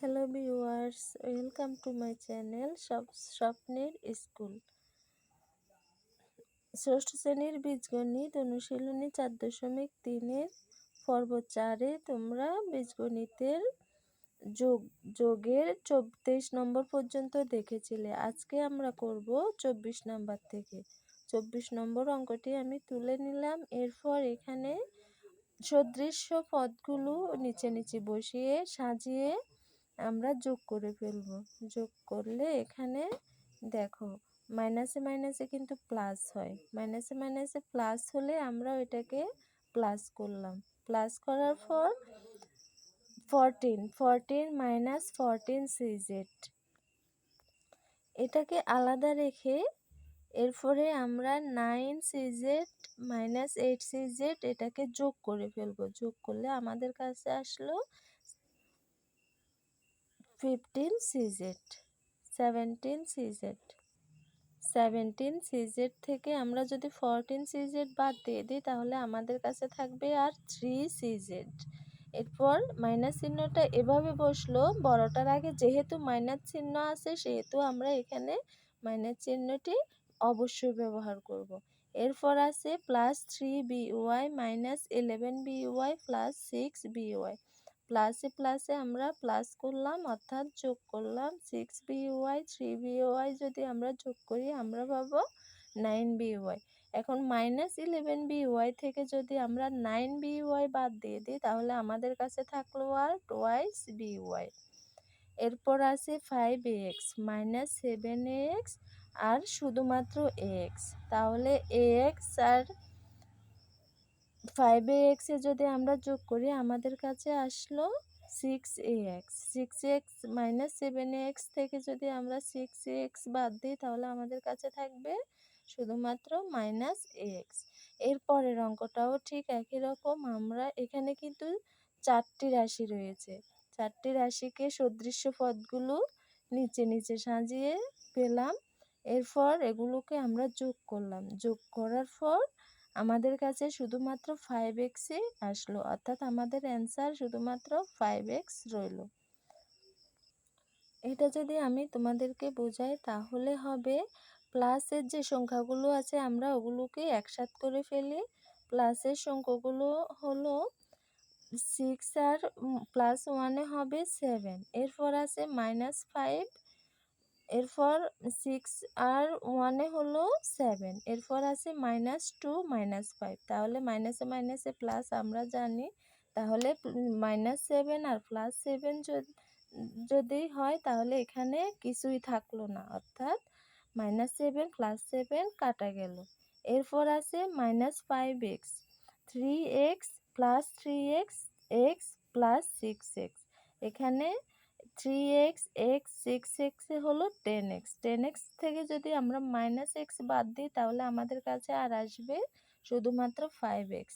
Hello viewers, welcome to my channel স্বপ্নের school. ষষ্ঠ শ্রেণীর বীজগণিত অনুশীলনী 4.3-এর পর্ব 4-এ তোমরা বীজগণিতের যোগের 23 নম্বর পর্যন্ত দেখেছিলে। আজকে আমরা করব 24 নম্বর থেকে। 24 নম্বর অঙ্কটি আমি তুলে নিলাম। এরপর এখানে সদৃশ্য পদগুলো নিচে নিচে বসিয়ে সাজিয়ে আমরা যোগ করে ফেলব। যোগ করলে এখানে দেখো মাইনাসে মাইনাসে কিন্তু প্লাস হয়, মাইনাসে মাইনাসে প্লাস হলে আমরা এটাকে প্লাস করলাম। প্লাস করার পর 14 মাইনাস 14 সিজেড, এটাকে আলাদা রেখে এরপরে আমরা 9 সিজেড মাইনাস 8 সিজেড এটাকে যোগ করে ফেলবো। যোগ করলে আমাদের কাছে আসলো 15 সিজেড, 17 সিজেড থেকে আমরা যদি 14 সিজেড বাদ দিয়ে দিই তাহলে আমাদের কাছে থাকবে আর 3 সিজেড। এরপর মাইনাস চিহ্নটা এভাবে বসলো, বড়টার আগে যেহেতু মাইনাস চিহ্ন আছে সেহেতু আমরা এখানে মাইনাস চিহ্নটি অবশ্যই ব্যবহার করব। এরপর আছে plus 3by minus 11by plus 6by। প্লাসে প্লাসে আমরা প্লাস করলাম অর্থাৎ যোগ করলাম। 6by 3by যদি আমরা যোগ করি আমরা পাবো 9by। এখন মাইনাস 11by থেকে যদি আমরা 9by বাদ দিয়ে দিই তাহলে আমাদের কাছে থাকলো আর টোয়াইস by। এরপর আছে 5x মাইনাস 7x আর শুধুমাত্র x, তাহলে ax আর 5ax এ যদি আমরা যোগ করি আমাদের কাছে আসলো 6ax। 6x মাইনাস 7ax থেকে যদি আমরা 6ax বাদ দিই তাহলে আমাদের কাছে থাকবে শুধুমাত্র মাইনাস ax। এরপরের অঙ্কটাও ঠিক একই রকম, আমরা এখানে কিন্তু 4টি রাশি রয়েছে। 4টি রাশিকে সদৃশ্য পদগুলো নিচে নিচে সাজিয়ে পেলাম। এরপর এগুলোকে আমরা যোগ করলাম। যোগ করার পর আমাদের কাছে শুধুমাত্র 5x আসলো, অর্থাৎ আমাদের অ্যান্সার শুধুমাত্র 5x রইল। এটা যদি আমি তোমাদেরকে বোঝাই তাহলে হবে প্লাসের যে সংখ্যাগুলো আছে আমরা ওগুলোকে একসাথ করে ফেলি। প্লাসের সংখ্যাগুলো হলো 6 আর প্লাস 1-এ হবে 7। এরপর আছে মাইনাস 5, এরপর 6 আর 1-এ হলো 7। এরপর আছে -2 -5, তাহলে মাইনাসে মাইনাসে প্লাস আমরা জানি, তাহলে -7 আর +7 যদি হয় তাহলে এখানে কিছুই থাকলো না, অর্থাৎ -7 +7 কাটা গেল। এরপর আছে -5x, 3x + 3x, x + 6x। এখানে 3x x 6x এ হলো 10x। 10x থেকে যদি আমরা -x বাদ দিই তাহলে আমাদের কাছে আর আসবে শুধুমাত্র 5x।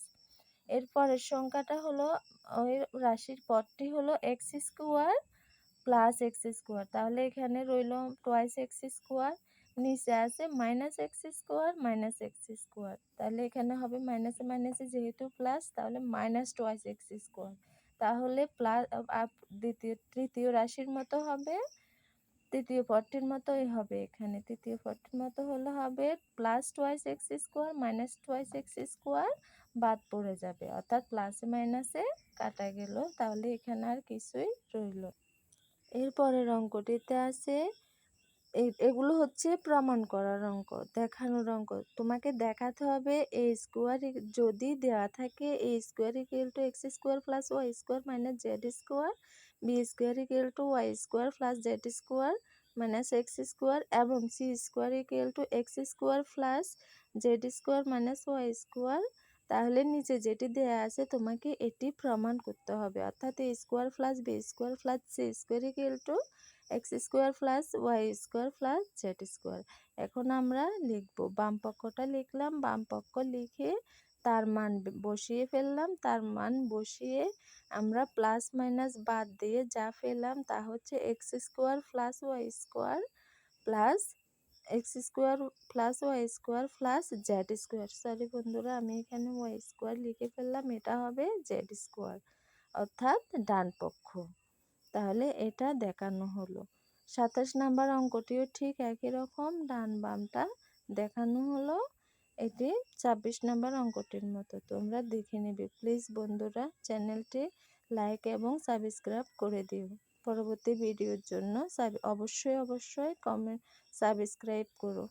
এরপরের সংখ্যাটা হলো ওই রাশির পদটি হলো x² + x², তাহলে এখানে রইল টোয়াইস x²। নিচে আছে -x² -x², তাহলে এখানে হবে মাইনাসে মাইনাসে যেহেতু প্লাস তাহলে -2 x²। তাহলে প্লাস তৃতীয় রাশির মতো হবে, তৃতীয় পদটির মতোই হবে। এখানে তৃতীয় পদটির মতো হলে হবে +2 x² -2 x² বাদ পড়ে যাবে, অর্থাৎ প্লাসে মাইনাসে কাটা গেল, তাহলে এখানে আর কিছুই রইল। এরপরের অঙ্কটিতে আছে এগুলো হচ্ছে প্রমাণ করার অঙ্ক, দেখানোর অঙ্ক। তোমাকে দেখাতে হবে a স্কোয়ার যদি দেওয়া থাকে a square = x² + y² - z², b square = y² + z² - x² এবং c square = x² + z² - y², তাহলে নিচে যেটি দেয়া আছে তোমাকে এটি প্রমাণ করতে হবে, অর্থাৎ a² + b² + c² = x² + y² + z²। এখন আমরা লিখব, বাম পক্ষটা লিখলাম, বাম পক্ষ লিখে তার মান বসিয়ে ফেললাম। তার মান বসিয়ে আমরা প্লাস মাইনাস বাদ দিয়ে যা পেলাম তা হচ্ছে x² + y² + z²। সরি বন্ধুরা, আমি এখানে y² লিখে ফেললাম, এটা হবে z², অর্থাৎ ডান পক্ষ। তাহলে এটা দেখানো হলো। ২৭ নাম্বার অঙ্কটিও ঠিক একই রকম, ডান বামটা দেখানো হলো। এটি ২৬ নাম্বার অঙ্কটির মতো। তোমরা দেখে নেবে প্লিজ বন্ধুরা, চ্যানেলটি লাইক এবং সাবস্ক্রাইব করে দিও। পরবর্তী ভিডিওর জন্য অবশ্যই কমেন্ট সাবস্ক্রাইব করো।